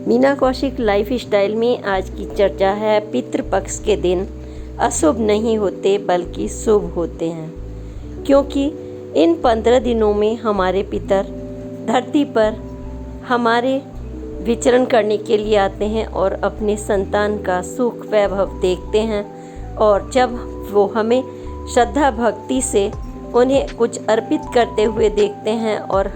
Meena Kaushik life style में आज की चर्चा है पितृपक्ष के दिन अशुभ नहीं होते बल्कि शुभ होते हैं, क्योंकि इन 15 दिनों में हमारे पितर धरती पर हमारे विचरण करने के लिए आते हैं और अपने संतान का सुख वैभव देखते हैं। और जब वो हमें श्रद्धा भक्ति से उन्हें कुछ अर्पित करते हुए देखते हैं और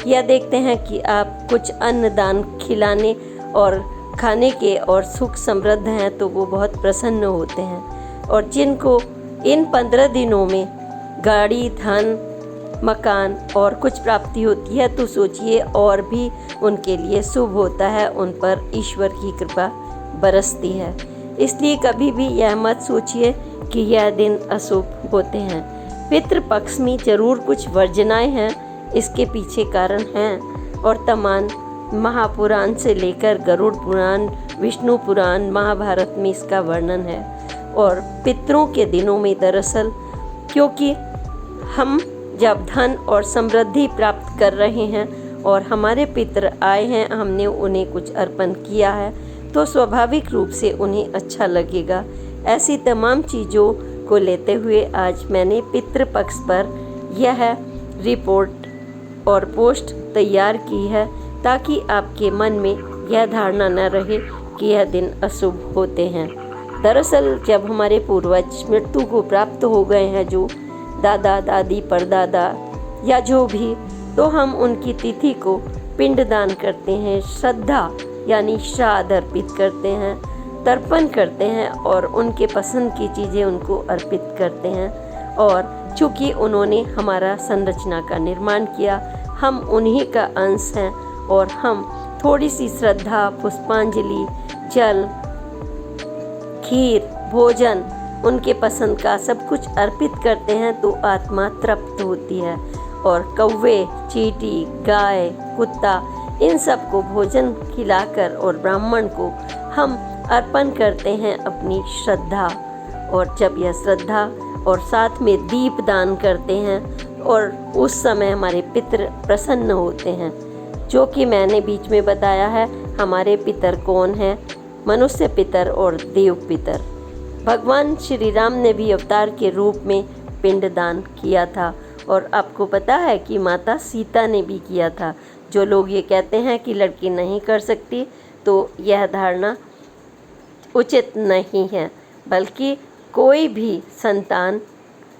यह देखते हैं कि आप कुछ अन्न दान खिलाने और खाने के और सुख समृद्ध हैं, तो वो बहुत प्रसन्न होते हैं। और जिनको इन 15 दिनों में गाड़ी, धन, मकान और कुछ प्राप्ति होती है, तो सोचिए और भी उनके लिए शुभ होता है, उन पर ईश्वर की कृपा बरसती है। इसलिए कभी भी यह मत सोचिए कि यह दिन अशुभ होते हैं। पितृपक्ष में जरूर कुछ वर्जनाएं हैं, इसके पीछे कारण हैं और तमाम महापुराण से लेकर गरुड़ पुराण, विष्णु पुराण, महाभारत में इसका वर्णन है। और पितरों के दिनों में दरअसल क्योंकि हम जब धन और समृद्धि प्राप्त कर रहे हैं और हमारे पितर आए हैं, हमने उन्हें कुछ अर्पण किया है, तो स्वाभाविक रूप से उन्हें अच्छा लगेगा। ऐसी तमाम चीज़ों को लेते हुए आज मैंने पितृपक्ष पर यह रिपोर्ट और पोस्ट तैयार की है, ताकि आपके मन में यह धारणा न रहे कि यह दिन अशुभ होते हैं। दरअसल जब हमारे पूर्वज मृत्यु को प्राप्त हो गए हैं, जो दादा दादी परदादा या जो भी, तो हम उनकी तिथि को पिंडदान करते हैं, श्रद्धा यानी श्राद्ध अर्पित करते हैं, तर्पण करते हैं और उनके पसंद की चीज़ें उनको अर्पित करते हैं। और चूँकि उन्होंने हमारा संरचना का निर्माण किया, हम उन्हीं का अंश हैं और हम थोड़ी सी श्रद्धा, पुष्पांजलि, जल, खीर, भोजन, उनके पसंद का सब कुछ अर्पित करते हैं, तो आत्मा तृप्त होती है। और कौवे, चींटी, गाय, कुत्ता, इन सब को भोजन खिलाकर और ब्राह्मण को हम अर्पण करते हैं अपनी श्रद्धा। और जब यह श्रद्धा और साथ में दीप दान करते हैं, और उस समय हमारे पितर प्रसन्न होते हैं। जो कि मैंने बीच में बताया है, हमारे पितर कौन हैं? मनुष्य पितर और देव पितर। भगवान श्री राम ने भी अवतार के रूप में पिंडदान किया था, और आपको पता है कि माता सीता ने भी किया था। जो लोग ये कहते हैं कि लड़की नहीं कर सकती, तो यह धारणा उचित नहीं है, बल्कि कोई भी संतान,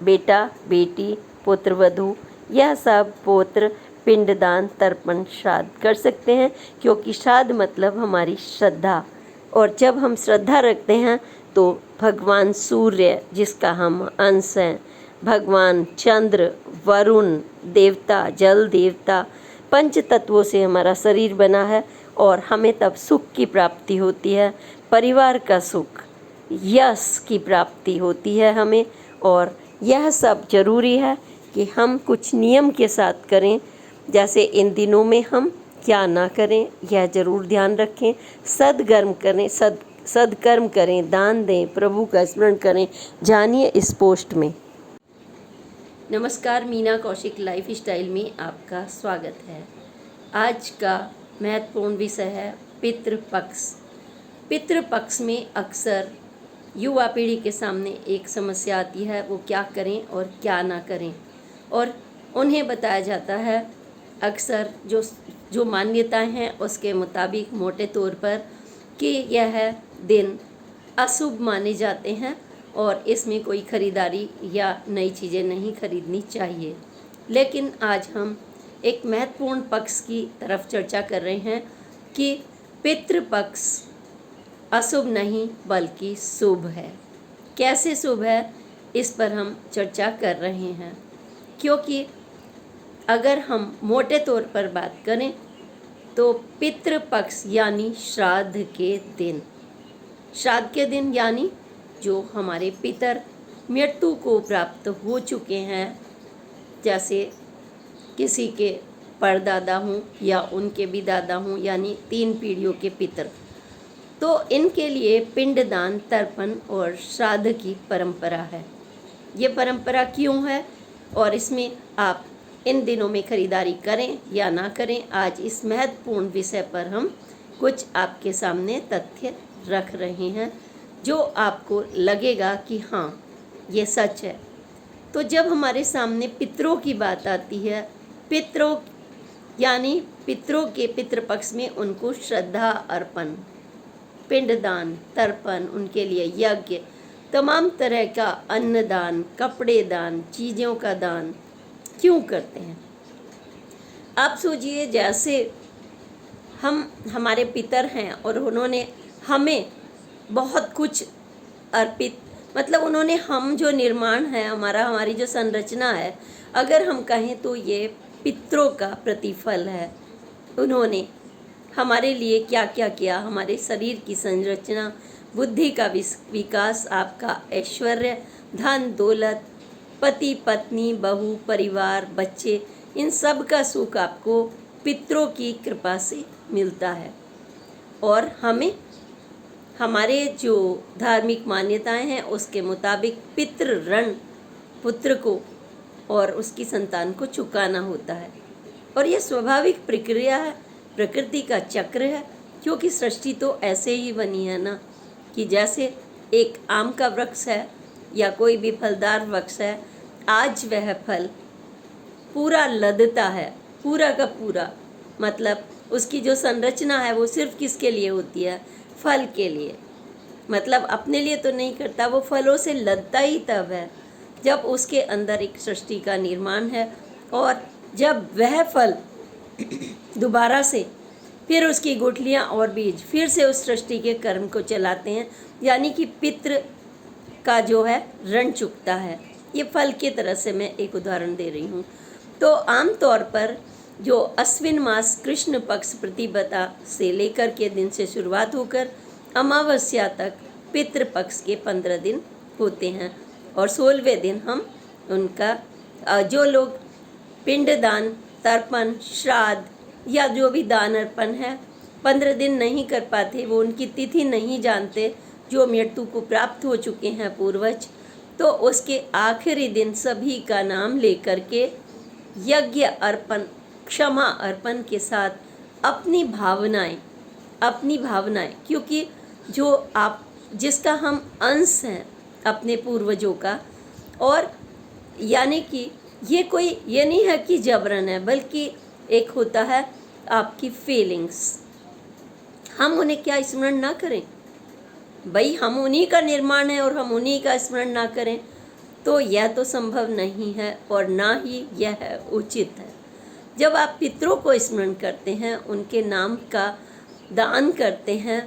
बेटा, बेटी, पुत्र, वधू, यह सब पुत्र पिंडदान, तर्पण, श्राद्ध कर सकते हैं, क्योंकि श्राद्ध मतलब हमारी श्रद्धा। और जब हम श्रद्धा रखते हैं तो भगवान सूर्य, जिसका हम अंश हैं, भगवान चंद्र, वरुण देवता, जल देवता, पंच तत्वों से हमारा शरीर बना है, और हमें तब सुख की प्राप्ति होती है, परिवार का सुख, यश की प्राप्ति होती है हमें। और यह सब जरूरी है कि हम कुछ नियम के साथ करें। जैसे इन दिनों में हम क्या ना करें, यह जरूर ध्यान रखें। सद्कर्म करें, सद्कर्म करें, दान दें, प्रभु का स्मरण करें। जानिए इस पोस्ट में। नमस्कार, मीना कौशिक लाइफ स्टाइल में आपका स्वागत है। आज का महत्वपूर्ण विषय है पितृपक्ष। पितृपक्ष में अक्सर युवा पीढ़ी के सामने एक समस्या आती है, वो क्या करें और क्या ना करें। और उन्हें बताया जाता है अक्सर जो मान्यताएं हैं उसके मुताबिक मोटे तौर पर कि यह दिन अशुभ माने जाते हैं और इसमें कोई खरीदारी या नई चीज़ें नहीं खरीदनी चाहिए। लेकिन आज हम एक महत्वपूर्ण पक्ष की तरफ चर्चा कर रहे हैं कि पितृपक्ष अशुभ नहीं बल्कि शुभ है। कैसे शुभ है, इस पर हम चर्चा कर रहे हैं। क्योंकि अगर हम मोटे तौर पर बात करें तो पितृपक्ष यानी श्राद्ध के दिन यानी जो हमारे पितर मृत्यु को प्राप्त हो चुके हैं, जैसे किसी के परदादा हों या उनके भी दादा हों, यानी 3 पीढ़ियों के पितर, तो इनके लिए पिंडदान, तर्पण और श्राद्ध की परंपरा है। ये परंपरा क्यों है और इसमें आप इन दिनों में खरीदारी करें या ना करें, आज इस महत्वपूर्ण विषय पर हम कुछ आपके सामने तथ्य रख रहे हैं जो आपको लगेगा कि हाँ ये सच है। तो जब हमारे सामने पितरों की बात आती है, पितरों यानी पितरों के पितृपक्ष में उनको श्रद्धा अर्पण, पिंडदान, तर्पण, उनके लिए यज्ञ, तमाम तरह का अन्नदान, कपड़े दान, चीज़ों का दान क्यों करते हैं? आप सोचिए, जैसे हमारे पितर हैं और उन्होंने हमें बहुत कुछ अर्पित, मतलब उन्होंने हम जो निर्माण है हमारी जो संरचना है, अगर हम कहें तो ये पितरों का प्रतिफल है। उन्होंने हमारे लिए क्या क्या किया, हमारे शरीर की संरचना, बुद्धि का विकास, आपका ऐश्वर्य, धन दौलत, पति पत्नी, बहू, परिवार, बच्चे, इन सब का सुख आपको पितरों की कृपा से मिलता है। और हमें हमारे जो धार्मिक मान्यताएं हैं उसके मुताबिक पितृ ऋण पुत्र को और उसकी संतान को चुकाना होता है। और यह स्वाभाविक प्रक्रिया है, प्रकृति का चक्र है, क्योंकि सृष्टि तो ऐसे ही बनी है ना, कि जैसे एक आम का वृक्ष है या कोई भी फलदार वृक्ष है, आज वह फल पूरा लदता है, पूरा का पूरा, मतलब उसकी जो संरचना है वो सिर्फ किसके लिए होती है? फल के लिए। मतलब अपने लिए तो नहीं करता, वो फलों से लदता ही तब है जब उसके अंदर एक सृष्टि का निर्माण है, और जब वह फल दोबारा से फिर उसकी गुठलियाँ और बीज फिर से उस सृष्टि के कर्म को चलाते हैं, यानी कि पितृ का जो है ऋण चुकता है। ये फल की तरह से मैं एक उदाहरण दे रही हूँ। तो आम तौर पर जो अश्विन मास कृष्ण पक्ष प्रतिपदा से लेकर के दिन से शुरुआत होकर अमावस्या तक पितृपक्ष के 15 दिन होते हैं, और 16वें दिन हम उनका जो लोग पिंडदान, तर्पण, श्राद्ध या जो भी दान अर्पण है 15 दिन नहीं कर पाते, वो उनकी तिथि नहीं जानते, जो मृत्यु को प्राप्त हो चुके हैं पूर्वज, तो उसके आखिरी दिन सभी का नाम लेकर के यज्ञ अर्पण, क्षमा अर्पण के साथ अपनी भावनाएं, क्योंकि जो आप जिसका हम अंश हैं अपने पूर्वजों का, और यानी कि ये नहीं है कि जबरन है, बल्कि एक होता है आपकी फीलिंग्स। हम उन्हें क्या स्मरण ना करें? भाई हम उन्हीं का निर्माण है और हम उन्हीं का स्मरण ना करें, तो यह तो संभव नहीं है और ना ही यह उचित है। जब आप पितरों को स्मरण करते हैं, उनके नाम का दान करते हैं,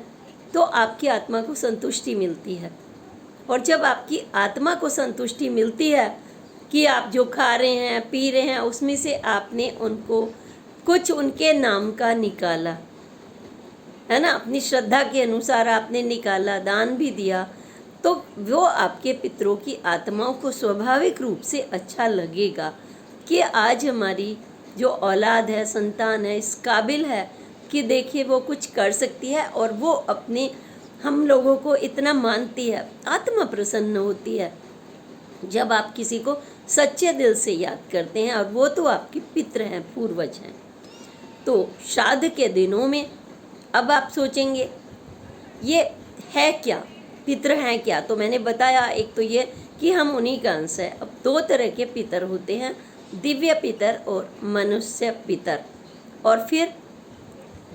तो आपकी आत्मा को संतुष्टि मिलती है। और जब आपकी आत्मा को संतुष्टि मिलती है कि आप जो खा रहे हैं, पी रहे हैं, उसमें से आपने उनको कुछ उनके नाम का निकाला है ना, अपनी श्रद्धा के अनुसार आपने निकाला, दान भी दिया, तो वो आपके पितरों की आत्माओं को स्वाभाविक रूप से अच्छा लगेगा कि आज हमारी जो औलाद है, संतान है, इस काबिल है कि देखिए वो कुछ कर सकती है, और वो अपने हम लोगों को इतना मानती है। आत्मा प्रसन्न होती है जब आप किसी को सच्चे दिल से याद करते हैं, और वो तो आपके पितर हैं, पूर्वज हैं। तो श्राद्ध के दिनों में अब आप सोचेंगे ये है क्या, पितर हैं क्या? तो मैंने बताया, एक तो ये कि हम उन्हीं का अंश है। अब 2 तरह के पितर होते हैं, दिव्य पितर और मनुष्य पितर। और फिर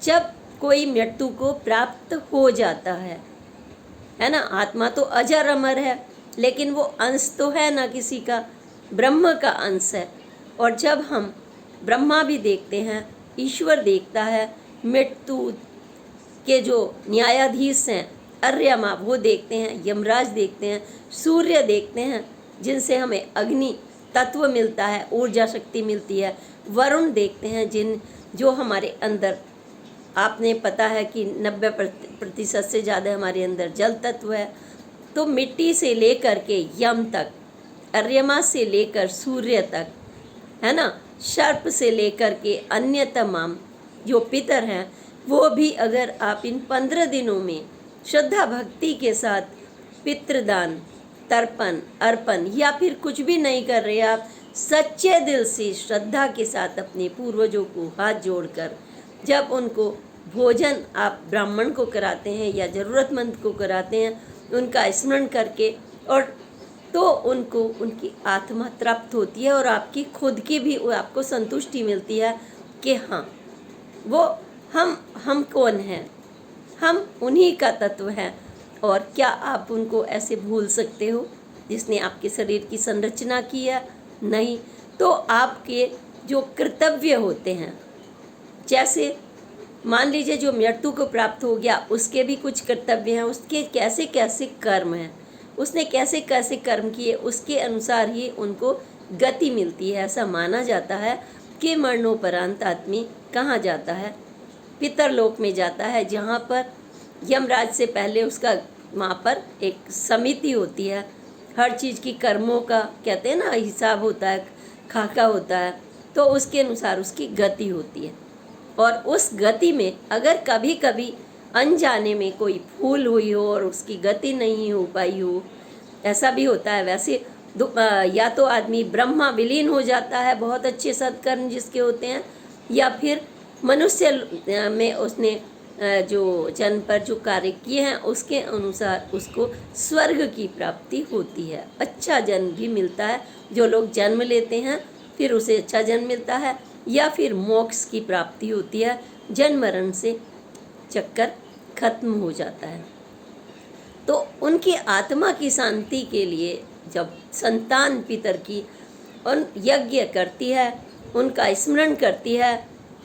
जब कोई मृत्यु को प्राप्त हो जाता है ना, आत्मा तो अजर अमर है, लेकिन वो अंश तो है ना किसी का, ब्रह्म का अंश है। और जब हम ब्रह्मा भी देखते हैं, ईश्वर देखता है, मृत्यु के जो न्यायाधीश हैं अर्यमा वो देखते हैं, यमराज देखते हैं, सूर्य देखते हैं जिनसे हमें अग्नि तत्व मिलता है, ऊर्जा शक्ति मिलती है, वरुण देखते हैं जो हमारे अंदर, आपने पता है कि 90% से ज़्यादा हमारे अंदर जल तत्व है। तो मिट्टी से लेकर के यम तक, अर्यमा से लेकर सूर्य तक, है ना, सर्प से लेकर के अन्य तमाम जो पितर हैं, वो भी अगर आप इन 15 दिनों में श्रद्धा भक्ति के साथ पितृदान, तर्पण, अर्पण या फिर कुछ भी नहीं कर रहे, आप सच्चे दिल से श्रद्धा के साथ अपने पूर्वजों को हाथ जोड़कर जब उनको भोजन आप ब्राह्मण को कराते हैं या ज़रूरतमंद को कराते हैं, उनका स्मरण करके, और तो उनको उनकी आत्मा तृप्त होती है और आपकी खुद की भी आपको संतुष्टि मिलती है कि हाँ, वो हम कौन हैं, हम उन्हीं का तत्व हैं। और क्या आप उनको ऐसे भूल सकते हो जिसने आपके शरीर की संरचना की है? नहीं। तो आपके जो कर्तव्य होते हैं, जैसे मान लीजिए जो मृत्यु को प्राप्त हो गया, उसके भी कुछ कर्तव्य हैं, उसके कैसे कैसे कर्म हैं, उसने कैसे कैसे कर्म किए, उसके अनुसार ही उनको गति मिलती है। ऐसा माना जाता है कि मरणोपरांत आदमी कहाँ जाता है? पितरलोक में जाता है, जहाँ पर यमराज से पहले उसका वहाँ पर एक समिति होती है, हर चीज़ की कर्मों का कहते हैं ना हिसाब होता है, खाका होता है, तो उसके अनुसार उसकी गति होती है। और उस गति में अगर कभी कभी अनजाने में कोई भूल हुई हो और उसकी गति नहीं हो पाई हो, ऐसा भी होता है। वैसे या तो आदमी ब्रह्मा विलीन हो जाता है, बहुत अच्छे सत्कर्म जिसके होते हैं, या फिर मनुष्य में उसने जो जन्म पर जो कार्य किए हैं उसके अनुसार उसको स्वर्ग की प्राप्ति होती है, अच्छा जन्म भी मिलता है। जो लोग जन्म लेते हैं फिर उसे अच्छा जन्म मिलता है, या फिर मोक्ष की प्राप्ति होती है, जन्म मरण से चक्कर खत्म हो जाता है। तो उनकी आत्मा की शांति के लिए जब संतान पितर की उन यज्ञ करती है, उनका स्मरण करती है,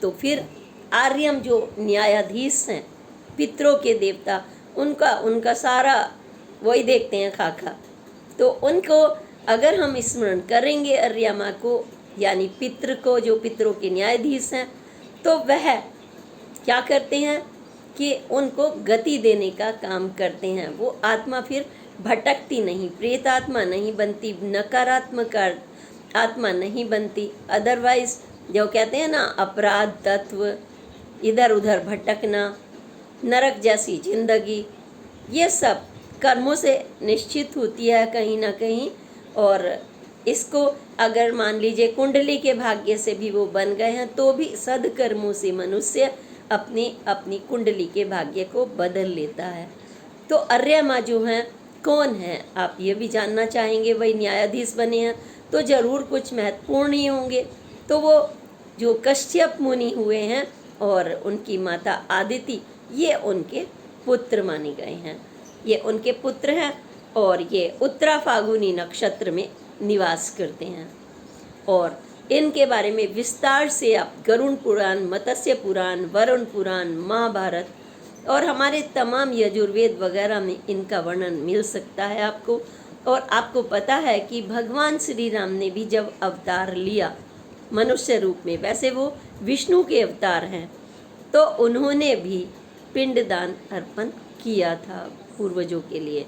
तो फिर आर्यम जो न्यायाधीश हैं, पितरों के देवता, उनका सारा वही देखते हैं खाका। तो उनको अगर हम स्मरण करेंगे अर्यमा को, यानी पितृ को, जो पितरों के न्यायाधीश हैं, तो वह क्या करते हैं कि उनको गति देने का काम करते हैं। वो आत्मा फिर भटकती नहीं, प्रेत आत्मा नहीं बनती, नकारात्मक आत्मा नहीं बनती। अदरवाइज जो कहते हैं ना अपराध तत्व, इधर उधर भटकना, नरक जैसी जिंदगी, ये सब कर्मों से निश्चित होती है कहीं ना कहीं। और इसको अगर मान लीजिए कुंडली के भाग्य से भी वो बन गए हैं, तो भी सदकर्मों से मनुष्य अपनी अपनी कुंडली के भाग्य को बदल लेता है। तो अर्यमा जो हैं कौन है, आप ये भी जानना चाहेंगे। वही न्यायाधीश बने हैं तो ज़रूर कुछ महत्वपूर्ण ही होंगे। तो वो जो कश्यप मुनि हुए हैं और उनकी माता आदिति, ये उनके पुत्र माने गए हैं, ये उनके पुत्र हैं। और ये उत्तरा फागुनी नक्षत्र में निवास करते हैं। और इनके बारे में विस्तार से आप गरुड़ पुराण, मत्स्य पुराण, वरुण पुराण, महाभारत और हमारे तमाम यजुर्वेद वगैरह में इनका वर्णन मिल सकता है आपको। और आपको पता है कि भगवान श्री राम ने भी जब अवतार लिया मनुष्य रूप में, वैसे वो विष्णु के अवतार हैं, तो उन्होंने भी पिंडदान अर्पण किया था पूर्वजों के लिए।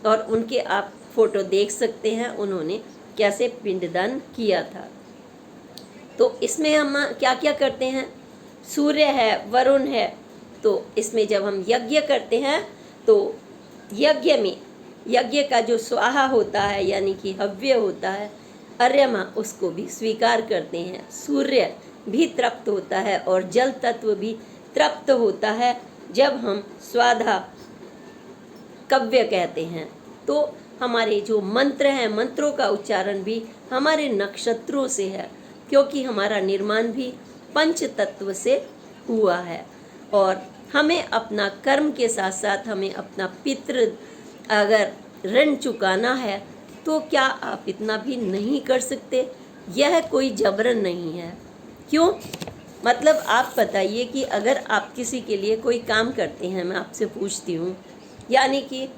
और उनके आप फोटो देख सकते हैं उन्होंने कैसे पिंडदान किया था। तो इसमें हम क्या क्या करते हैं, सूर्य है, वरुण है, तो इसमें जब हम यज्ञ करते हैं तो यज्ञ में यज्ञ का जो स्वाहा होता है यानी कि हव्य होता है, अर्यमा उसको भी स्वीकार करते हैं। सूर्य भी तृप्त होता है और जल तत्व भी तृप्त होता है जब हम स्वाधा कव्य कहते हैं। तो हमारे जो मंत्र हैं, मंत्रों का उच्चारण भी हमारे नक्षत्रों से है, क्योंकि हमारा निर्माण भी पंच तत्व से हुआ है। और हमें अपना कर्म के साथ साथ हमें अपना पितृ अगर ऋण चुकाना है तो क्या आप इतना भी नहीं कर सकते? यह कोई जबरन नहीं है। क्यों? मतलब आप बताइए कि अगर आप किसी के लिए कोई काम करते हैं, मैं आपसे पूछती हूँ, यानी कि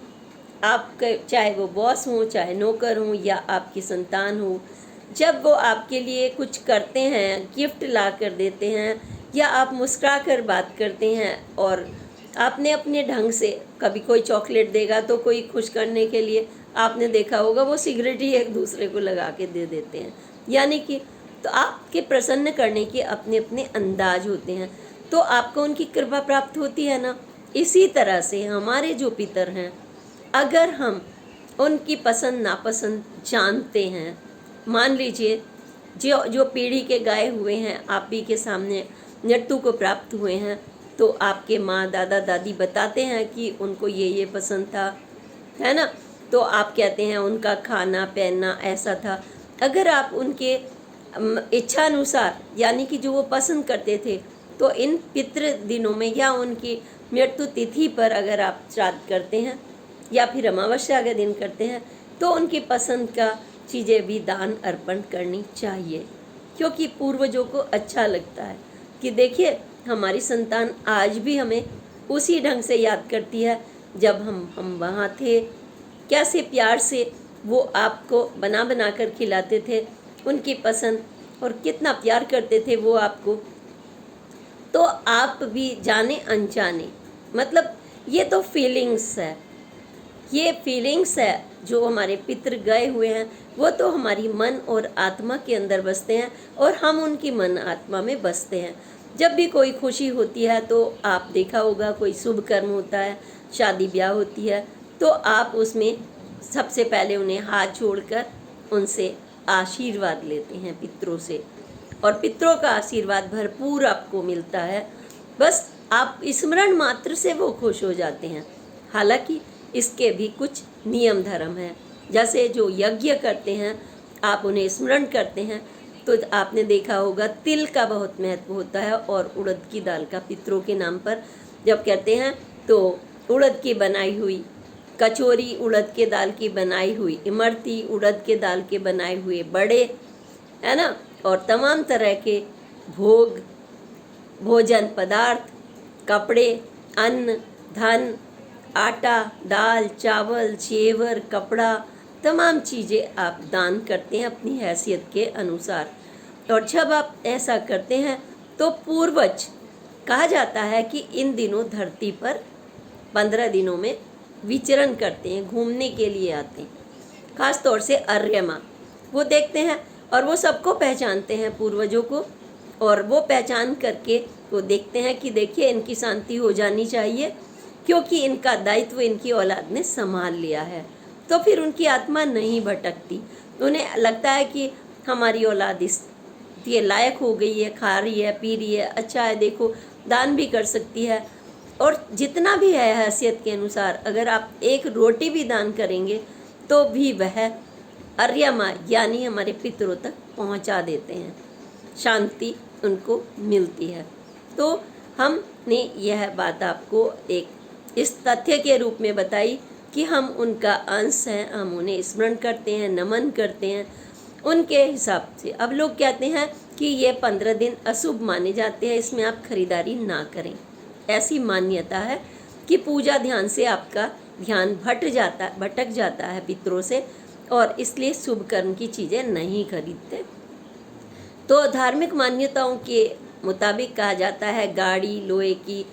आप चाहे वो बॉस हो, चाहे नौकर हो, या आपकी संतान हो, जब वो आपके लिए कुछ करते हैं, गिफ्ट ला कर देते हैं, या आप मुस्कुरा कर बात करते हैं, और आपने अपने ढंग से, कभी कोई चॉकलेट देगा तो कोई खुश करने के लिए आपने देखा होगा वो सिगरेट ही एक दूसरे को लगा के दे देते हैं, यानी कि तो आपके प्रसन्न करने के अपने अपने अंदाज होते हैं, तो आपको उनकी कृपा प्राप्त होती है ना। इसी तरह से हमारे जो पितर हैं, अगर हम उनकी पसंद नापसंद जानते हैं, मान लीजिए जो पीढ़ी के गाए हुए हैं, आप ही के सामने मृत्यु को प्राप्त हुए हैं, तो आपके माँ दादा दादी बताते हैं कि उनको ये पसंद था, है ना, तो आप कहते हैं उनका खाना पहनना ऐसा था। अगर आप उनके इच्छा अनुसार यानी कि जो वो पसंद करते थे, तो इन पितृ दिनों में या उनकी मृत्यु तिथि पर अगर आप श्राद्ध करते हैं या फिर अमावस्या के दिन करते हैं, तो उनकी पसंद का चीज़ें भी दान अर्पण करनी चाहिए, क्योंकि पूर्वजों को अच्छा लगता है कि देखिए हमारी संतान आज भी हमें उसी ढंग से याद करती है जब हम वहाँ थे, कैसे प्यार से वो आपको बना बना कर खिलाते थे, उनकी पसंद, और कितना प्यार करते थे वो आपको। तो आप भी जाने अनजाने, मतलब ये तो फीलिंग्स है, ये फीलिंग्स है जो हमारे पितृ गए हुए हैं, वो तो हमारी मन और आत्मा के अंदर बसते हैं और हम उनकी मन आत्मा में बसते हैं। जब भी कोई खुशी होती है तो आप देखा होगा, कोई शुभ कर्म होता है, शादी ब्याह होती है, तो आप उसमें सबसे पहले उन्हें हाथ जोड़कर उनसे आशीर्वाद लेते हैं पितरों से, और पितरों का आशीर्वाद भरपूर आपको मिलता है। बस आप स्मरण मात्र से वो खुश हो जाते हैं। हालांकि इसके भी कुछ नियम धर्म हैं, जैसे जो यज्ञ करते हैं आप उन्हें स्मरण करते हैं, तो आपने देखा होगा तिल का बहुत महत्व होता है, और उड़द की दाल का पितरों के नाम पर जब कहते हैं तो उड़द की बनाई हुई कचौरी, उड़द के दाल की बनाई हुई इमरती, उड़द के दाल के बनाए हुए बड़े, है ना, और तमाम तरह के भोग, भोजन पदार्थ, कपड़े, अन्न, धन, आटा, दाल, चावल, जेवर, कपड़ा, तमाम चीज़ें आप दान करते हैं अपनी हैसियत के अनुसार। और जब आप ऐसा करते हैं तो पूर्वज, कहा जाता है कि इन दिनों धरती पर 15 दिनों में विचरण करते हैं, घूमने के लिए आते हैं। खास तौर से आर्य माँ वो देखते हैं और वो सबको पहचानते हैं पूर्वजों को, और वो पहचान करके वो देखते हैं कि देखिए इनकी शांति हो जानी चाहिए, क्योंकि इनका दायित्व इनकी औलाद ने संभाल लिया है। तो फिर उनकी आत्मा नहीं भटकती, उन्हें लगता है कि हमारी औलाद इस ये लायक हो गई है, खा रही है, पी रही है, अच्छा है, देखो दान भी कर सकती है, और जितना भी है हैसियत के अनुसार अगर आप एक रोटी भी दान करेंगे तो भी वह अर्यमा यानी हमारे पितरों तक पहुंचा देते हैं, शांति उनको मिलती है। तो हमने यह बात आपको एक इस तथ्य के रूप में बताई कि हम उनका अंश हैं, हम उन्हें स्मरण करते हैं, नमन करते हैं उनके हिसाब से। अब लोग कहते हैं कि ये 15 दिन अशुभ माने जाते हैं, इसमें आप खरीदारी ना करें। ऐसी मान्यता है कि पूजा ध्यान से आपका ध्यान भटक जाता है पितरों से, और इसलिए शुभ कर्म की चीज़ें नहीं खरीदते। तो धार्मिक मान्यताओं के मुताबिक कहा जाता है गाड़ी, लोहे की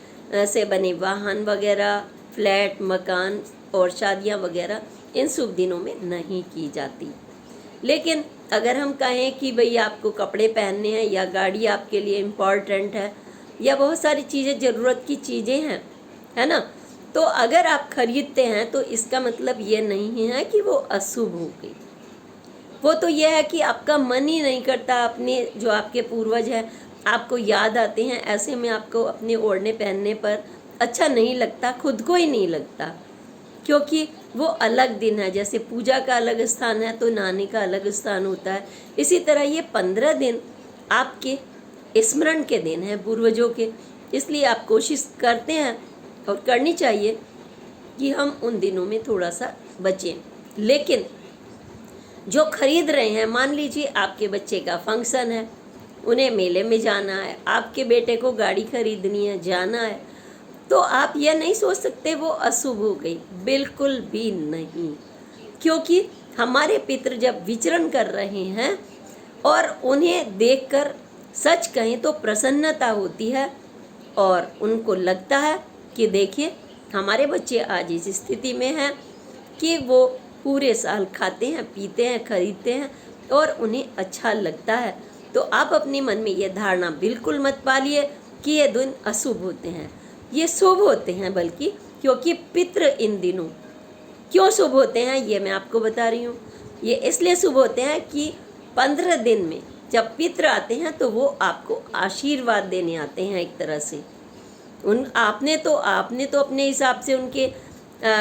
से बने वाहन वगैरह, फ्लैट, मकान और शादियां वगैरह इन शुभ दिनों में नहीं की जाती। लेकिन अगर हम कहें कि भाई आपको कपड़े पहनने हैं या गाड़ी आपके लिए इम्पॉर्टेंट है या बहुत सारी चीज़ें ज़रूरत की चीज़ें हैं, है ना, तो अगर आप खरीदते हैं तो इसका मतलब ये नहीं है कि वो अशुभ हो गई। वो तो यह है कि आपका मन ही नहीं करता, अपने जो आपके पूर्वज हैं आपको याद आते हैं, ऐसे में आपको अपने ओढ़ने पहनने पर अच्छा नहीं लगता, खुद को ही नहीं लगता, क्योंकि वो अलग दिन है। जैसे पूजा का अलग स्थान है तो नहाने का अलग स्थान होता है, इसी तरह ये 15 दिन आपके स्मरण के दिन हैं पूर्वजों के, इसलिए आप कोशिश करते हैं और करनी चाहिए कि हम उन दिनों में थोड़ा सा बचें। लेकिन जो खरीद रहे हैं, मान लीजिए आपके बच्चे का फंक्शन है, उन्हें मेले में जाना है, आपके बेटे को गाड़ी खरीदनी है, जाना है, तो आप यह नहीं सोच सकते वो अशुभ हो गई, बिल्कुल भी नहीं। क्योंकि हमारे पितृ जब विचरण कर रहे हैं और उन्हें देखकर सच कहें तो प्रसन्नता होती है, और उनको लगता है कि देखिए हमारे बच्चे आज इस स्थिति में हैं कि वो पूरे साल खाते हैं, पीते हैं, खरीदते हैं और उन्हें अच्छा लगता है। तो आप अपने मन में ये धारणा बिल्कुल मत पालिए कि ये दिन अशुभ होते हैं, ये शुभ होते हैं। बल्कि क्योंकि पितृ इन दिनों क्यों शुभ होते हैं ये मैं आपको बता रही हूँ। ये इसलिए शुभ होते हैं कि 15 दिन में जब पितृ आते हैं तो वो आपको आशीर्वाद देने आते हैं एक तरह से, आपने तो अपने हिसाब से उनके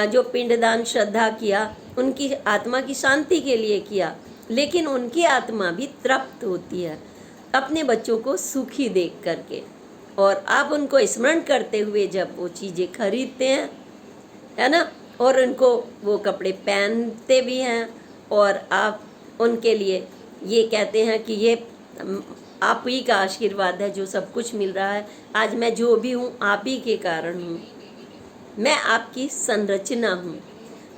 जो पिंडदान श्रद्धा किया, उनकी आत्मा की शांति के लिए किया, लेकिन उनकी आत्मा भी तृप्त होती है अपने बच्चों को सुखी देख करके। और आप उनको स्मरण करते हुए जब वो चीज़ें खरीदते हैं, है ना, और उनको वो कपड़े पहनते भी हैं, और आप उनके लिए ये कहते हैं कि ये आप ही का आशीर्वाद है जो सब कुछ मिल रहा है, आज मैं जो भी हूँ आप ही के कारण हूँ, मैं आपकी संरचना हूँ।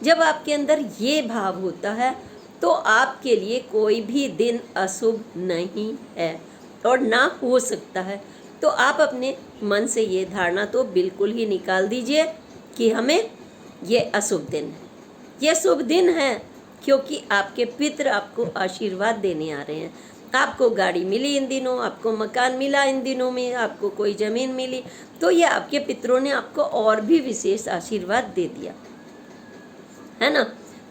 जब आपके अंदर ये भाव होता है तो आपके लिए कोई भी दिन अशुभ नहीं है और ना हो सकता है। तो आप अपने मन से ये धारणा तो बिल्कुल ही निकाल दीजिए कि हमें ये अशुभ दिन है। ये शुभ दिन है क्योंकि आपके पितृ आपको आशीर्वाद देने आ रहे हैं। आपको गाड़ी मिली इन दिनों, आपको मकान मिला इन दिनों में, आपको कोई ज़मीन मिली, तो ये आपके पितरों ने आपको और भी विशेष आशीर्वाद दे दिया, है ना।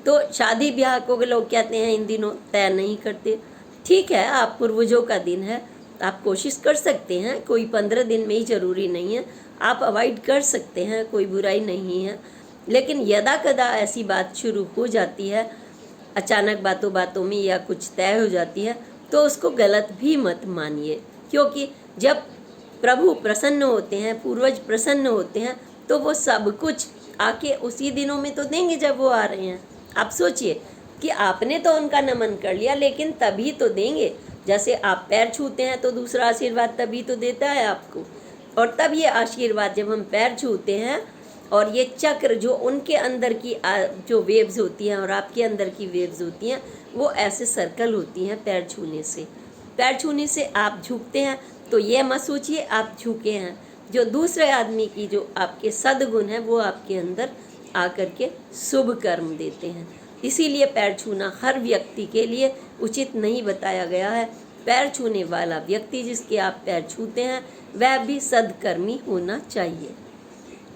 तो शादी ब्याह को लोग कहते हैं इन दिनों तय नहीं करते। ठीक है, आप पूर्वजों का दिन है, आप कोशिश कर सकते हैं, कोई 15 दिन में ही ज़रूरी नहीं है, आप अवॉइड कर सकते हैं, कोई बुराई नहीं है। लेकिन यदा कदा ऐसी बात शुरू हो जाती है, अचानक बातों बातों में या कुछ तय हो जाती है, तो उसको गलत भी मत मानिए, क्योंकि जब प्रभु प्रसन्न होते हैं, पूर्वज प्रसन्न होते हैं, तो वो सब कुछ आके उसी दिनों में तो देंगे जब वो आ रहे हैं। आप सोचिए कि आपने तो उनका नमन कर लिया, लेकिन तभी तो देंगे। जैसे आप पैर छूते हैं तो दूसरा आशीर्वाद तभी तो देता है आपको, और तब ये आशीर्वाद जब हम पैर छूते हैं और ये चक्र जो उनके अंदर की जो वेव्स होती हैं और आपके अंदर की वेव्स होती हैं, वो ऐसे सर्कल होती हैं पैर छूने से। पैर छूने से आप झुकते हैं तो ये मत सोचिए आप झुके हैं, जो दूसरे आदमी की जो आपके सद्गुण है वो आपके अंदर आकर के शुभ कर्म देते हैं। इसीलिए पैर छूना हर व्यक्ति के लिए उचित नहीं बताया गया है। पैर छूने वाला व्यक्ति जिसके आप पैर छूते हैं वह भी सद्कर्मी होना चाहिए।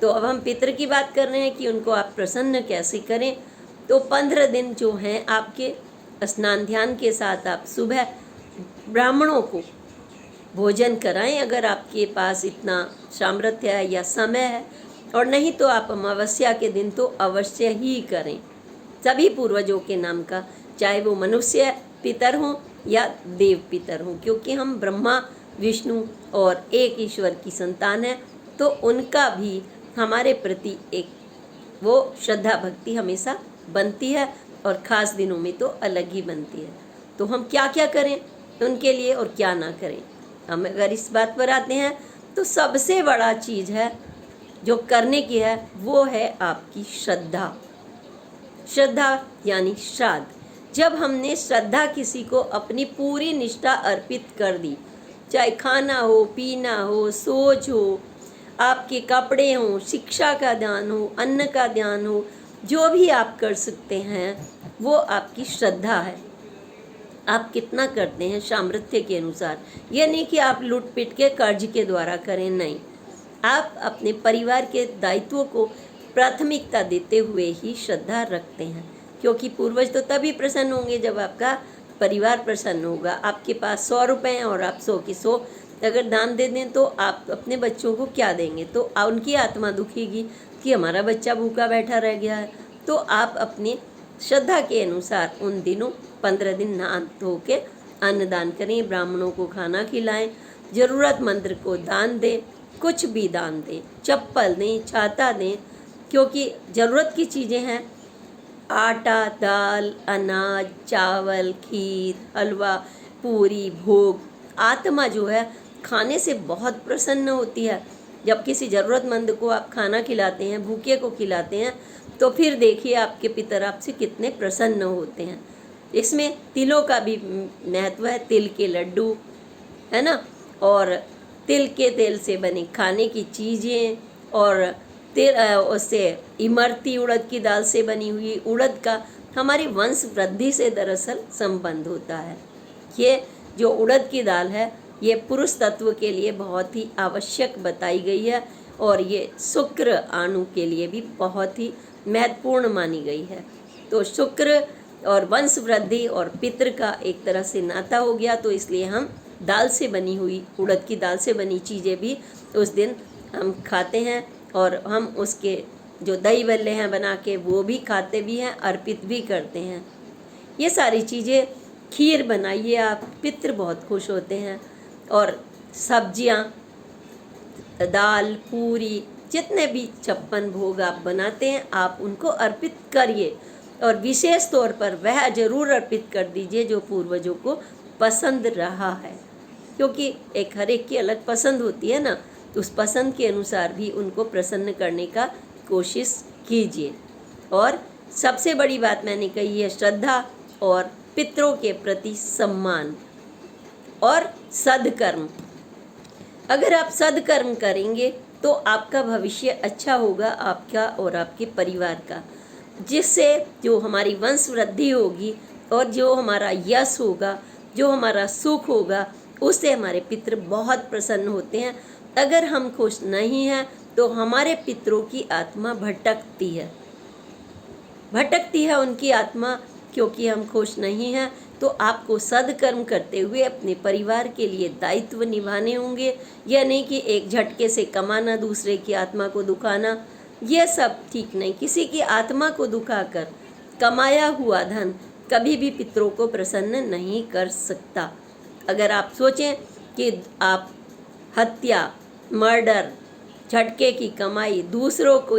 तो अब हम पितृ की बात कर रहे हैं कि उनको आप प्रसन्न कैसे करें। तो 15 दिन जो हैं आपके स्नान ध्यान के साथ आप सुबह ब्राह्मणों को भोजन कराएं, अगर आपके पास इतना सामर्थ्य है या समय है, और नहीं तो आप अमावस्या के दिन तो अवश्य ही करें सभी पूर्वजों के नाम का, चाहे वो मनुष्य पितर हों या देव पितर हों, क्योंकि हम ब्रह्मा विष्णु और एक ईश्वर की संतान है, तो उनका भी हमारे प्रति एक वो श्रद्धा भक्ति हमेशा बनती है, और ख़ास दिनों में तो अलग ही बनती है। तो हम क्या क्या करें उनके लिए और क्या ना करें। हम अगर इस बात पर आते हैं तो सबसे बड़ा चीज़ है जो करने की है वो है आपकी श्रद्धा। श्रद्धा यानी श्राद्ध। जब हमने श्रद्धा किसी को अपनी पूरी निष्ठा अर्पित कर दी, चाहे खाना हो, पीना हो, सोच हो, आपके कपड़े हों, शिक्षा का दान हो, अन्न का दान हो, जो भी आप कर सकते हैं वो आपकी श्रद्धा है। आप कितना करते हैं सामर्थ्य के अनुसार। ये नहीं कि आप लूट पिट के कर्ज के द्वारा करें, नहीं। आप अपने परिवार के दायित्वों को प्राथमिकता देते हुए ही श्रद्धा रखते हैं, क्योंकि पूर्वज तो तभी प्रसन्न होंगे जब आपका परिवार प्रसन्न होगा। आपके पास 100 रुपये हैं और आप 100 की 100 अगर दान दे दें तो आप अपने बच्चों को क्या देंगे, तो उनकी आत्मा दुखेगी कि हमारा बच्चा भूखा बैठा रह गया है। तो आप अपनी श्रद्धा के अनुसार उन दिनों 15 दिन नहा धो के अन्नदान करें, ब्राह्मणों को खाना खिलाएं, ज़रूरतमंद को दान दें, कुछ भी दान दें, चप्पल दें, छाता दें, क्योंकि ज़रूरत की चीज़ें हैं। आटा, दाल, अनाज, चावल, खीर, हलवा, पूरी, भोग। आत्मा जो है खाने से बहुत प्रसन्न होती है। जब किसी ज़रूरतमंद को आप खाना खिलाते हैं, भूखे को खिलाते हैं, तो फिर देखिए आपके पितर आपसे कितने प्रसन्न होते हैं। इसमें तिलों का भी महत्व है, तिल के लड्डू, है ना, और तिल के तेल से बने खाने की चीज़ें, और उससे इमरती उड़द की दाल से बनी हुई उड़द का हमारी वंश वृद्धि से दरअसल संबंध होता है। ये जो उड़द की दाल है ये पुरुष तत्व के लिए बहुत ही आवश्यक बताई गई है, और ये शुक्र अणु के लिए भी बहुत ही महत्वपूर्ण मानी गई है। तो शुक्र और वंश वृद्धि और पितृ का एक तरह से नाता हो गया, तो इसलिए हम दाल से बनी हुई, उड़द की दाल से बनी चीज़ें भी उस दिन हम खाते हैं और हम उसके जो दही बल्ले हैं बना के वो भी खाते भी हैं, अर्पित भी करते हैं। ये सारी चीज़ें, खीर बनाइए आप, पितृ बहुत खुश होते हैं। और सब्जियां, दाल, पूरी, जितने भी 56 भोग आप बनाते हैं आप उनको अर्पित करिए। और विशेष तौर पर वह जरूर अर्पित कर दीजिए जो पूर्वजों को पसंद रहा है, क्योंकि एक हर एक की अलग पसंद होती है ना, तो उस पसंद के अनुसार भी उनको प्रसन्न करने का कोशिश कीजिए। और सबसे बड़ी बात मैंने कही है, श्रद्धा और पितरों के प्रति सम्मान और सद्कर्म। अगर आप सद्कर्म करेंगे तो आपका भविष्य अच्छा होगा, आपका और आपके परिवार का, जिससे जो हमारी वंश वृद्धि होगी और जो हमारा यश होगा, जो हमारा सुख होगा, उससे हमारे पितृ बहुत प्रसन्न होते हैं। अगर हम खुश नहीं हैं तो हमारे पितरों की आत्मा भटकती है उनकी आत्मा, क्योंकि हम खुश नहीं हैं। तो आपको सद्कर्म करते हुए अपने परिवार के लिए दायित्व निभाने होंगे। यह नहीं कि एक झटके से कमाना, दूसरे की आत्मा को दुखाना, यह सब ठीक नहीं। किसी की आत्मा को दुखाकर कमाया हुआ धन कभी भी पितरों को प्रसन्न नहीं कर सकता। अगर आप सोचें कि आप हत्या, मर्डर, झटके की कमाई, दूसरों को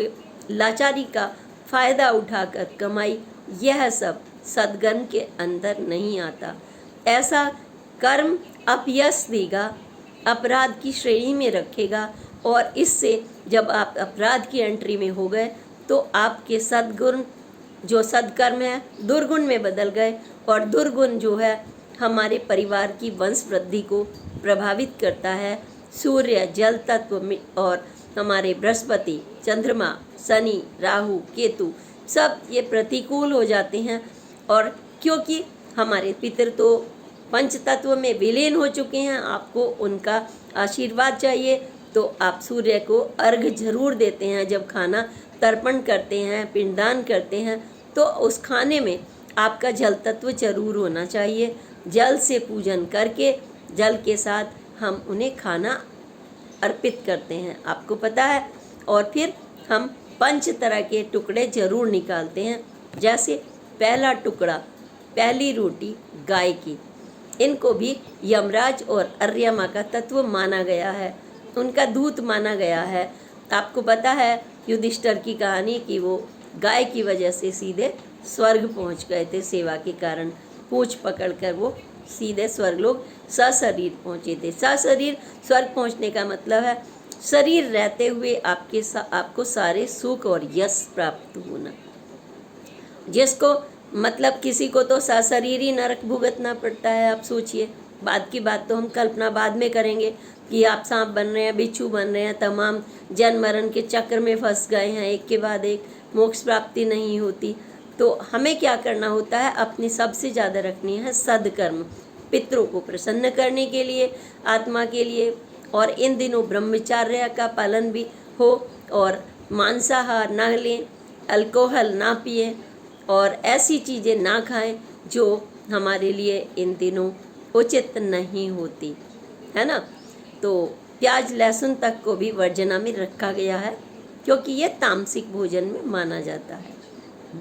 लाचारी का फायदा उठाकर कमाई, यह सब सद्कर्म के अंदर नहीं आता। ऐसा कर्म अपयश देगा, अपराध की श्रेणी में रखेगा, और इससे जब आप अपराध की एंट्री में हो गए तो आपके सद्गुण, जो सद्कर्म है, दुर्गुण में बदल गए। और दुर्गुण जो है हमारे परिवार की वंश वृद्धि को प्रभावित करता है। सूर्य, जल तत्व और हमारे बृहस्पति, चंद्रमा, शनि, राहु, केतु, सब ये प्रतिकूल हो जाते हैं। और क्योंकि हमारे पितृ तो पंच तत्व में विलीन हो चुके हैं, आपको उनका आशीर्वाद चाहिए, तो आप सूर्य को अर्घ जरूर देते हैं। जब खाना तर्पण करते हैं, पिंडदान करते हैं, तो उस खाने में आपका जल तत्व जरूर होना चाहिए। जल से पूजन करके जल के साथ हम उन्हें खाना अर्पित करते हैं, आपको पता है। और फिर हम 5 तरह के टुकड़े जरूर निकालते हैं। जैसे पहला टुकड़ा, पहली रोटी गाय की, इनको भी यमराज और अर्यमा का तत्व माना गया है, उनका दूत माना गया है। आपको पता है युधिष्ठिर की कहानी कि वो गाय की वजह से सीधे स्वर्ग पहुंच गए थे, सेवा के कारण पूंछ पकड़कर वो सीधे स्वर्गलोक सशरीर पहुंचे थे। सशरीर स्वर्ग पहुंचने का मतलब है शरीर रहते हुए आपको सारे सुख और यश प्राप्त होना। जिसको मतलब किसी को तो सशरीर ही नरक भुगतना पड़ता है। आप सोचिए, बाद की बात तो हम कल्पना बाद में करेंगे कि आप सांप बन रहे हैं, बिच्छू बन रहे हैं, तमाम जन्म मरण के चक्र में फंस गए हैं, एक के बाद एक मोक्ष प्राप्ति नहीं होती। तो हमें क्या करना होता है, अपनी सबसे ज़्यादा रखनी है सद्कर्म, पितरों को प्रसन्न करने के लिए, आत्मा के लिए। और इन दिनों ब्रह्मचर्य का पालन भी हो, और मांसाहार ना लें, अल्कोहल ना पिए, और ऐसी चीज़ें ना खाएं जो हमारे लिए इन दिनों उचित नहीं होती, है ना। तो प्याज लहसुन तक को भी वर्जना में रखा गया है, क्योंकि ये तामसिक भोजन में माना जाता है।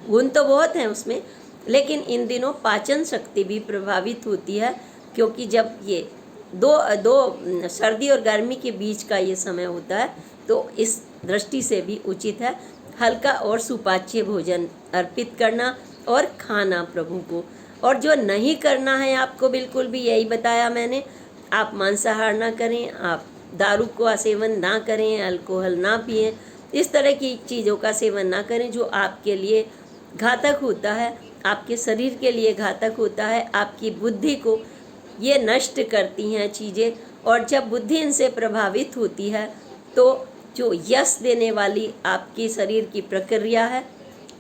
गुण तो बहुत हैं उसमें, लेकिन इन दिनों पाचन शक्ति भी प्रभावित होती है, क्योंकि जब ये दो सर्दी और गर्मी के बीच का ये समय होता है, तो इस दृष्टि से भी उचित है हल्का और सुपाच्य भोजन अर्पित करना और खाना प्रभु को। और जो नहीं करना है आपको, बिल्कुल भी यही बताया मैंने, आप मांसाहार ना करें, आप दारू का सेवन ना करें, अल्कोहल ना पिएं, इस तरह की चीज़ों का सेवन ना करें जो आपके लिए घातक होता है, आपके शरीर के लिए घातक होता है, आपकी बुद्धि को ये नष्ट करती हैं चीज़ें। और जब बुद्धि इनसे प्रभावित होती है तो जो यश देने वाली आपकी शरीर की प्रक्रिया है,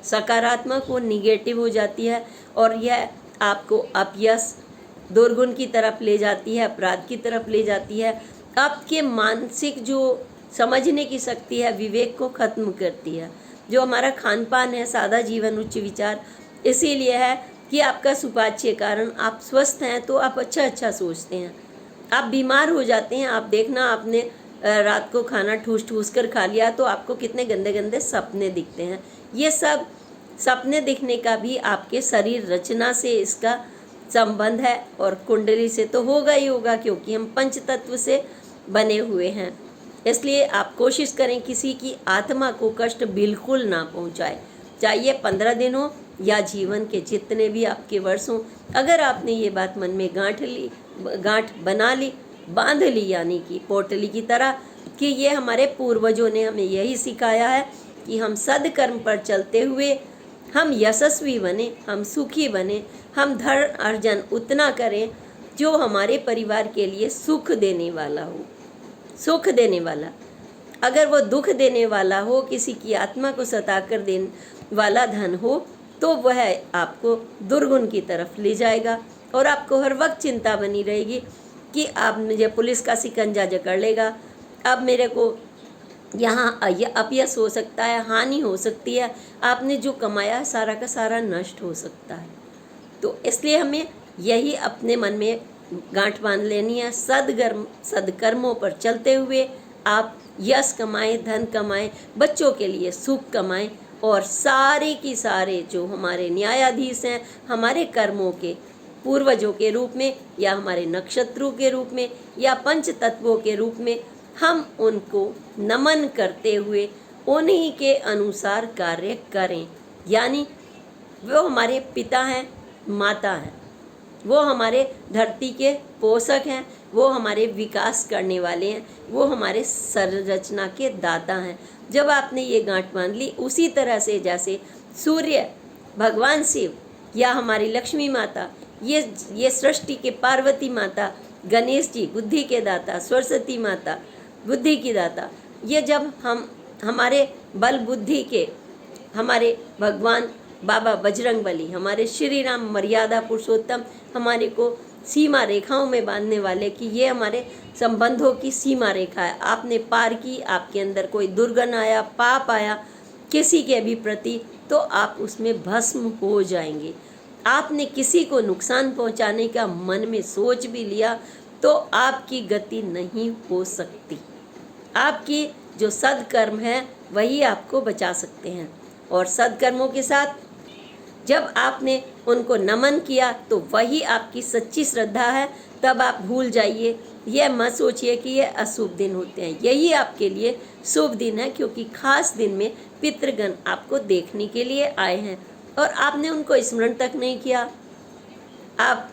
सकारात्मक वो निगेटिव हो जाती है, और यह आपको अपयश, दुर्गुण की तरफ ले जाती है, अपराध की तरफ ले जाती है। आपके मानसिक जो समझने की शक्ति है, विवेक को खत्म करती है। जो हमारा खान पान है, सादा जीवन, उच्च विचार, इसीलिए है कि आपका सुपाच्य कारण, आप स्वस्थ हैं तो आप अच्छा सोचते हैं। आप बीमार हो जाते हैं, आप देखना, आपने रात को खाना ठूस ठूस कर खा लिया तो आपको कितने गंदे गंदे सपने दिखते हैं। ये सब सपने दिखने का भी आपके शरीर रचना से इसका संबंध है, और कुंडली से तो होगा ही होगा, क्योंकि हम पंच तत्व से बने हुए हैं। इसलिए आप कोशिश करें किसी की आत्मा को कष्ट बिल्कुल ना पहुंचाए, चाहे 15 दिन हो या जीवन के जितने भी आपके वर्ष हों। अगर आपने ये बात मन में गांठ बना ली, बांध ली, यानी कि पोटली की तरह, कि ये हमारे पूर्वजों ने हमें यही सिखाया है कि हम सदकर्म पर चलते हुए हम यशस्वी बने, हम सुखी बने, हम धन अर्जन उतना करें जो हमारे परिवार के लिए सुख देने वाला हो, सुख देने वाला। अगर वो दुख देने वाला हो, किसी की आत्मा को सता कर देने वाला धन हो, तो वह आपको दुर्गुण की तरफ ले जाएगा, और आपको हर वक्त चिंता बनी रहेगी कि अब मुझे पुलिस का शिकंजा जकड़ लेगा, अब मेरे को यहाँ अपयश हो सकता है, हानि हो सकती है, आपने जो कमाया सारा का सारा नष्ट हो सकता है। तो इसलिए हमें यही अपने मन में गांठ बांध लेनी है। सदकर्मों पर चलते हुए आप यश कमाएं, धन कमाएं, बच्चों के लिए सुख कमाएं, और सारे की सारे जो हमारे न्यायाधीश हैं, हमारे कर्मों के पूर्वजों के रूप में, या हमारे नक्षत्रों के रूप में, या पंच तत्वों के रूप में, हम उनको नमन करते हुए उन्हीं के अनुसार कार्य करें। यानी वो हमारे पिता हैं, माता हैं, वो हमारे धरती के पोषक हैं, वो हमारे विकास करने वाले हैं, वो हमारे संरचना के दाता हैं। जब आपने ये गांठ बांध ली, उसी तरह से जैसे सूर्य, भगवान शिव, या हमारी लक्ष्मी माता, ये सृष्टि के पार्वती माता, गणेश जी बुद्धि के दाता, सरस्वती माता बुद्धि की दाता, ये जब हम हमारे बल बुद्धि के, हमारे भगवान बाबा बजरंगबली, हमारे श्री राम मर्यादा पुरुषोत्तम, हमारे को सीमा रेखाओं में बांधने वाले, कि ये हमारे संबंधों की सीमा रेखा है, आपने पार की, आपके अंदर कोई दुर्गुण आया, पाप आया किसी के भी प्रति, तो आप उसमें भस्म हो जाएंगे। आपने किसी को नुकसान पहुंचाने का मन में सोच भी लिया तो आपकी गति नहीं हो सकती। आपकी जो सदकर्म है वही आपको बचा सकते हैं, और सदकर्मों के साथ जब आपने उनको नमन किया तो वही आपकी सच्ची श्रद्धा है। तब आप भूल जाइए, यह मत सोचिए कि ये अशुभ दिन होते हैं, यही आपके लिए शुभ दिन है, क्योंकि खास दिन में पितृगण आपको देखने के लिए आए हैं और आपने उनको स्मरण तक नहीं किया। आप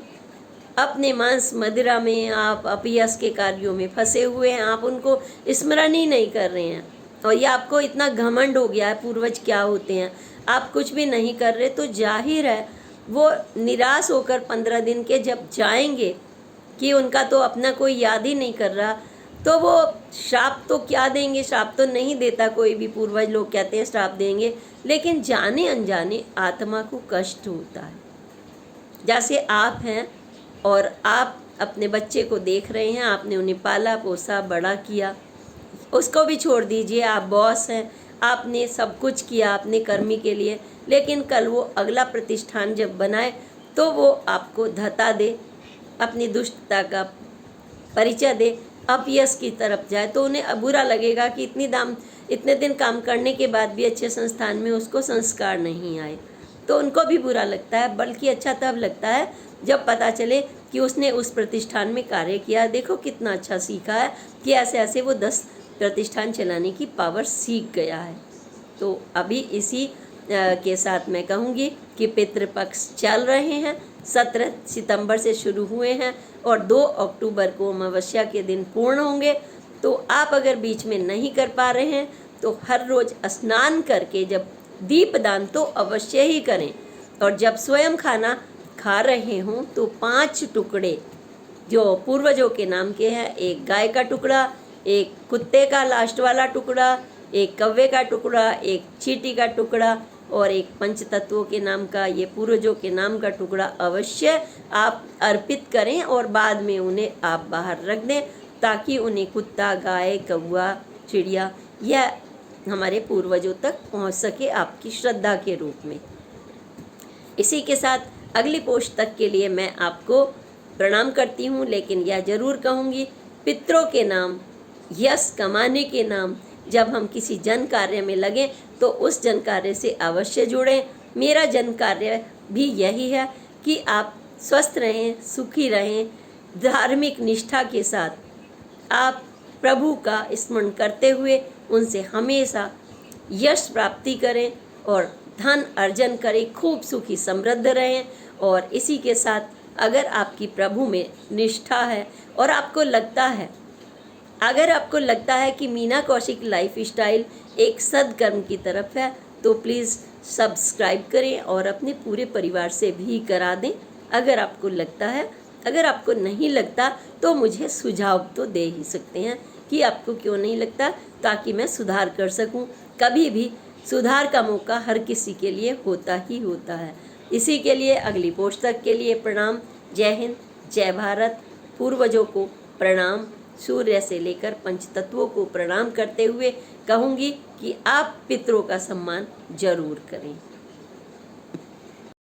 अपने मांस मदिरा में, आप अपयश के कार्यों में फंसे हुए हैं, आप उनको स्मरण ही नहीं कर रहे हैं, और ये आपको इतना घमंड हो गया है पूर्वज क्या होते हैं, आप कुछ भी नहीं कर रहे, तो जाहिर है वो निराश होकर 15 दिन के जब जाएंगे कि उनका तो अपना कोई याद ही नहीं कर रहा, तो वो श्राप तो क्या देंगे, श्राप तो नहीं देता कोई भी, पूर्वज लोग कहते हैं श्राप देंगे, लेकिन जाने अनजाने आत्मा को कष्ट होता है। जैसे आप हैं और आप अपने बच्चे को देख रहे हैं, आपने उन्हें पाला पोसा बड़ा किया, उसको भी छोड़ दीजिए, आप बॉस हैं, आपने सब कुछ किया अपने कर्मी के लिए, लेकिन कल वो अगला प्रतिष्ठान जब बनाए तो वो आपको धता दे, अपनी दुष्टता का परिचय दे, अपयश की तरफ जाए, तो उन्हें बुरा लगेगा कि इतने दिन काम करने के बाद भी अच्छे संस्थान में उसको संस्कार नहीं आए, तो उनको भी बुरा लगता है। बल्कि अच्छा तब लगता है जब पता चले कि उसने उस प्रतिष्ठान में कार्य किया, देखो कितना अच्छा सीखा है, कि ऐसे ऐसे वो 10 प्रतिष्ठान चलाने की पावर सीख गया है। तो अभी इसी के साथ मैं कहूँगी कि पितृपक्ष चल रहे हैं, 17 सितंबर से शुरू हुए हैं और 2 अक्टूबर को अमावस्या के दिन पूर्ण होंगे। तो आप अगर बीच में नहीं कर पा रहे हैं तो हर रोज़ स्नान करके जब दीपदान तो अवश्य ही करें, और जब स्वयं खाना खा रहे हों तो 5 टुकड़े जो पूर्वजों के नाम के हैं, एक गाय का टुकड़ा, एक कुत्ते का लास्ट वाला टुकड़ा, एक कौवे का टुकड़ा, एक चींटी का टुकड़ा और एक पंचतत्वों के नाम का, ये पूर्वजों के नाम का टुकड़ा अवश्य आप अर्पित करें और बाद में उन्हें आप बाहर रख दें, ताकि उन्हें कुत्ता, गाय, कौवा, चिड़िया यह हमारे पूर्वजों तक पहुंच सके आपकी श्रद्धा के रूप में। इसी के साथ अगली पोस्ट तक के लिए मैं आपको प्रणाम करती हूँ, लेकिन यह जरूर कहूँगी पितरों के नाम यश कमाने के नाम जब हम किसी जन कार्य में लगें तो उस जन कार्य से अवश्य जुड़ें। मेरा जन कार्य भी यही है कि आप स्वस्थ रहें, सुखी रहें, धार्मिक निष्ठा के साथ आप प्रभु का स्मरण करते हुए उनसे हमेशा यश प्राप्ति करें और धन अर्जन करें, खूब सुखी समृद्ध रहें। और इसी के साथ अगर आपकी प्रभु में निष्ठा है और अगर आपको लगता है कि मीना कौशिक लाइफ स्टाइल एक सदकर्म की तरफ है तो प्लीज़ सब्सक्राइब करें और अपने पूरे परिवार से भी करा दें अगर आपको लगता है। अगर आपको नहीं लगता तो मुझे सुझाव तो दे ही सकते हैं कि आपको क्यों नहीं लगता, ताकि मैं सुधार कर सकूं। कभी भी सुधार का मौका हर किसी के लिए होता ही होता है। इसी के लिए अगली पोस्ट तक के लिए प्रणाम। जय हिंद, जय भारत। पूर्वजों को प्रणाम, सूर्य से लेकर पंचतत्वों को प्रणाम करते हुए कहूँगी कि आप पितरों का सम्मान जरूर करें।